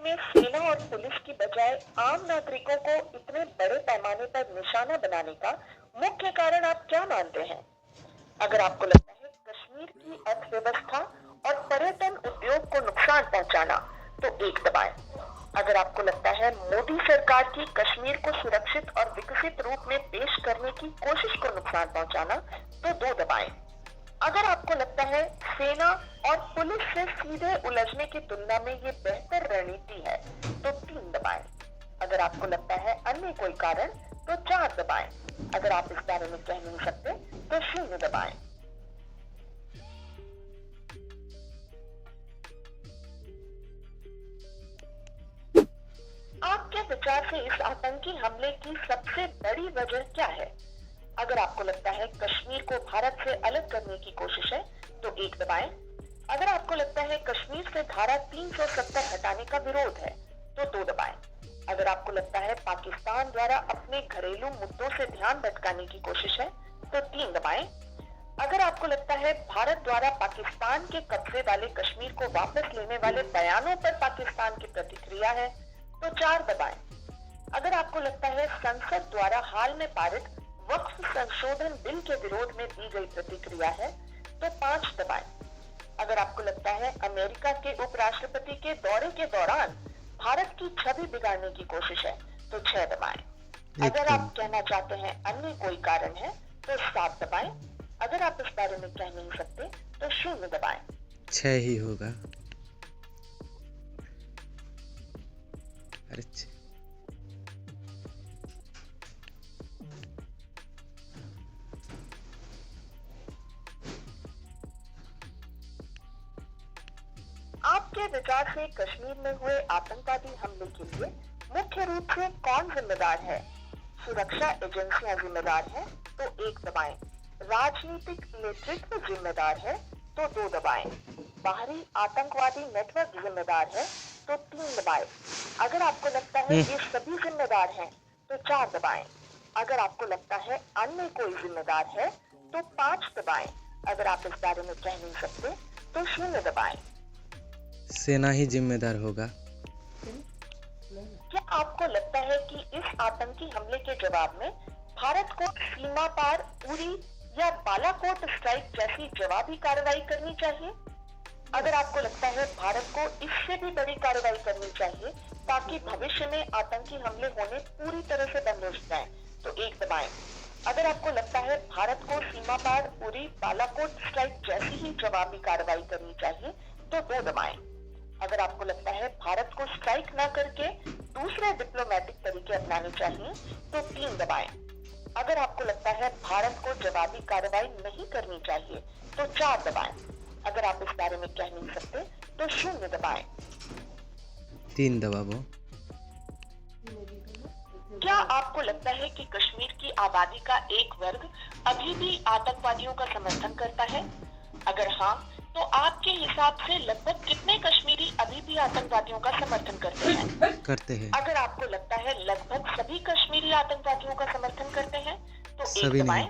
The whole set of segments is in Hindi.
में सेना और पुलिस की बजाय आम नागरिकों को इतने बड़े पैमाने पर निशाना बनाने का मुख्य कारण आप क्या मानते हैं? अगर आपको लगता है कश्मीर की अर्थव्यवस्था और पर्यटन उद्योग को नुकसान पहुंचाना, तो एक दबाएं। अगर आपको लगता है मोदी सरकार की कश्मीर को सुरक्षित और विकसित रूप में पेश करने की कोशिश को नुकसान पहुंचाना, तो दो दबाएं। अगर आपको लगता है सेना और पुलिस से सीधे उलझने की तुलना में ये बेहतर रणनीति है, तो तीन दबाएं। अगर आपको लगता है अन्य कोई कारण, तो चार दबाएं। अगर आप इस बारे में कह नहीं सकते, तो शून्य दबाएं। आपके विचार से इस आतंकी हमले की सबसे बड़ी वजह क्या है? अगर आपको लगता है कश्मीर को भारत से अलग करने की कोशिश है, तो एक दबाएं। अगर आपको लगता है कश्मीर से धारा 370 हटाने का विरोध है, तो दो दबाएं। अगर आपको लगता है पाकिस्तान द्वारा अपने घरेलू मुद्दों से ध्यान भटकाने की कोशिश है, तो तीन दबाएं। अगर आपको लगता है भारत द्वारा पाकिस्तान के कब्जे वाले कश्मीर को वापस लेने वाले बयानों पर पाकिस्तान की प्रतिक्रिया है, तो चार दबाएं। अगर आपको लगता है संसद द्वारा हाल में पारित वक्फ संशोधन बिल के विरोध में दी गई प्रतिक्रिया है, तो पांच दबाएं। अगर आपको लगता है अमेरिका के उपराष्ट्रपति के दौरे के दौरान भारत की छवि बिगाड़ने की कोशिश है, तो छह दबाएं। अगर आप कहना चाहते हैं अन्य कोई कारण है, तो सात दबाएं। अगर आप इस बारे में कह नहीं सकते, तो शून्य दबाएं। छह ही होगा। अरे आपके विचार से कश्मीर में हुए आतंकवादी हमले के लिए मुख्य रूप से कौन जिम्मेदार है? सुरक्षा एजेंसियां जिम्मेदार हैं, तो एक दबाएं। राजनीतिक नेतृत्व जिम्मेदार है, तो दो दबाएं। बाहरी आतंकवादी नेटवर्क जिम्मेदार है, तो तीन दबाएं। अगर आपको लगता है ये सभी जिम्मेदार हैं, तो चार दबाएं। अगर आपको लगता है अन्य कोई जिम्मेदार है, तो पांच दबाएं। अगर आप इस बारे में कह नहीं सकते, तो शून्य दबाएं। सेना ही जिम्मेदार होगा। क्या आपको लगता है कि इस आतंकी हमले के जवाब में भारत को सीमा पार उरी या बालाकोट स्ट्राइक जैसी जवाबी कार्रवाई करनी चाहिए? अगर आपको लगता है भारत को इससे भी बड़ी कार्रवाई करनी चाहिए ताकि भविष्य में आतंकी हमले होने पूरी तरह से बंद हो जाएं, तो एक दबाएं। अगर आपको लगता है भारत को सीमा पार उरी बालाकोट स्ट्राइक जैसी ही जवाबी कार्रवाई करनी चाहिए, तो दो दबाएं। अगर आपको लगता है भारत को स्ट्राइक न करके दूसरे डिप्लोमेटिक तरीके अपनाने चाहिए, तो तीन दबाएं। अगर आपको लगता है भारत को जवाबी कार्रवाई नहीं करनी चाहिए, तो चार दबाएं। अगर आप इस बारे में कह नहीं सकते, तो शून्य दबाएं। तीन दबाओ। क्या आपको लगता है कि कश्मीर की आबादी का एक वर्ग अभी भी आतंकवादियों का समर्थन करता है? अगर हाँ, तो आपके हिसाब से लगभग कितने कश्मीरी अभी भी आतंकवादियों का समर्थन करते हैं? अगर आपको लगता है लगभग सभी कश्मीरी आतंकवादियों का समर्थन करते हैं, तो एक दबाएं।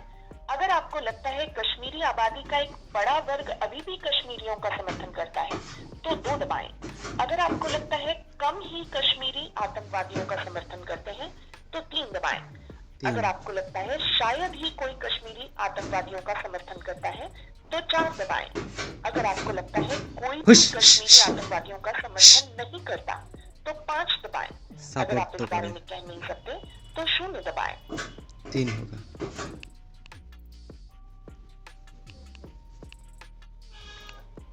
अगर आपको लगता है कश्मीरी आबादी का एक बड़ा वर्ग अभी भी कश्मीरियों का समर्थन करता है, तो दो दबाएं। अगर आपको लगता है कम ही कश्मीरी आतंकवादियों का समर्थन करते हैं, तो तीन दबाएं। अगर आपको लगता है शायद ही कोई कश्मीरी आतंकवादियों का समर्थन करता है, तो चार दबाएं। अगर आपको लगता है कोई भी कश्मीरी आतंकवादियों का समर्थन नहीं करता, तो पांच दबाएं। अगर आप इस बारे में कह नहीं सकते, तो शून्य दबाएं। तीन होगा।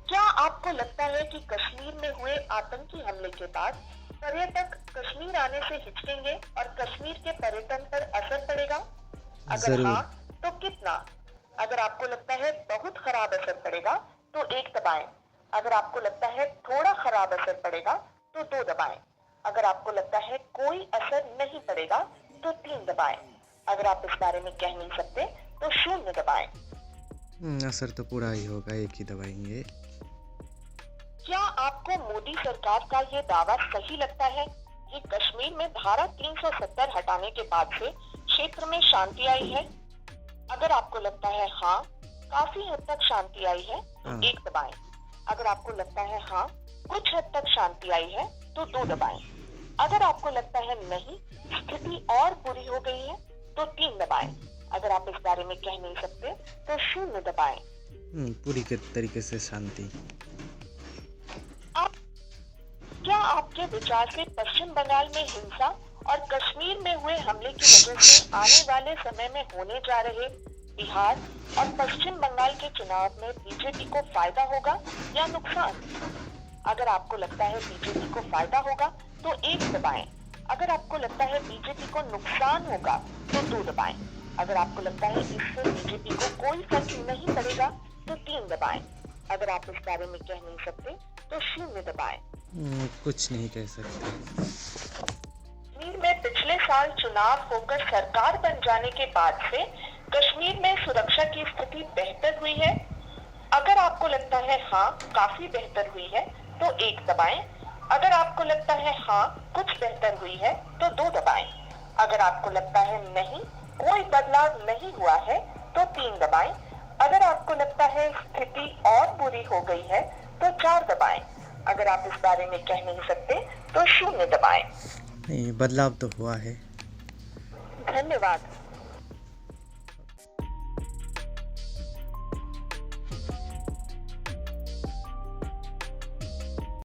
क्या आपको लगता है कि कश्मीर में हुए आतंकी हमले के बाद पर्यटक कश्मीर आने से हिचकेंगे और कश्मीर के पर्यटन पर असर पड़ेगा? अगर हाँ, तो कितना? अगर आपको लगता है बहुत खराब असर पड़ेगा, तो एक दबाएं। अगर आपको लगता है थोड़ा खराब असर पड़ेगा, तो दो दबाएं। अगर आपको लगता है कोई असर नहीं पड़ेगा, तो तीन दबाएं। अगर आप इस बारे में कह नहीं सकते, तो शून्य दबाएं। असर तो पूरा ही होगा, एक ही दबाएंगे। क्या आपको मोदी सरकार का ये दावा सही लगता है कि कश्मीर में धारा 370 हटाने के बाद से क्षेत्र में शांति आई है? अगर आपको लगता है हाँ, काफी हद तक शांति आई है, तो एक दबाएं। अगर आपको लगता है हाँ, कुछ हद तक शांति आई है, तो 2 दबाएं। अगर आपको लगता है नहीं, स्थिति और बुरी हो गई है, तो 3 दबाएं। अगर आप इस बारे में कह नहीं सकते, तो 0 दबाएं। पूरी के तरीके से शांति। क्या आपके विचार से पश्चिम बंगाल में हिंसा और कश्मीर में हुए हमले की वजह से आने वाले समय में होने जा रहे बिहार और पश्चिम बंगाल के चुनाव में बीजेपी को फायदा होगा या नुकसान? अगर आपको लगता है बीजेपी को फायदा होगा तो 1 दबाएं। अगर आपको लगता है बीजेपी को नुकसान होगा तो 2 दबाएं। अगर आपको लगता है इससे बीजेपी को कोई फर्क नहीं पड़ेगा तो 3 दबाएं। अगर आप इस बारे में कह नहीं सकते तो 0 दबाएं। कुछ नहीं कह सकते। कश्मीर में पिछले साल चुनाव होकर सरकार बन जाने के बाद से कश्मीर में सुरक्षा की स्थिति बेहतर हुई है। अगर आपको लगता है हाँ, काफी बेहतर हुई है तो 1 दबाएं। अगर आपको लगता है हाँ, कुछ बेहतर हुई है तो 2 दबाएं। अगर आपको लगता है नहीं, कोई बदलाव नहीं हुआ है तो 3 दबाएं। अगर आपको लगता है स्थिति और बुरी हो गई है तो 4 दबाएं। अगर आप इस बारे में कह नहीं सकते तो 0 दबाएं। नहीं, बदलाव तो हुआ है। धन्यवाद।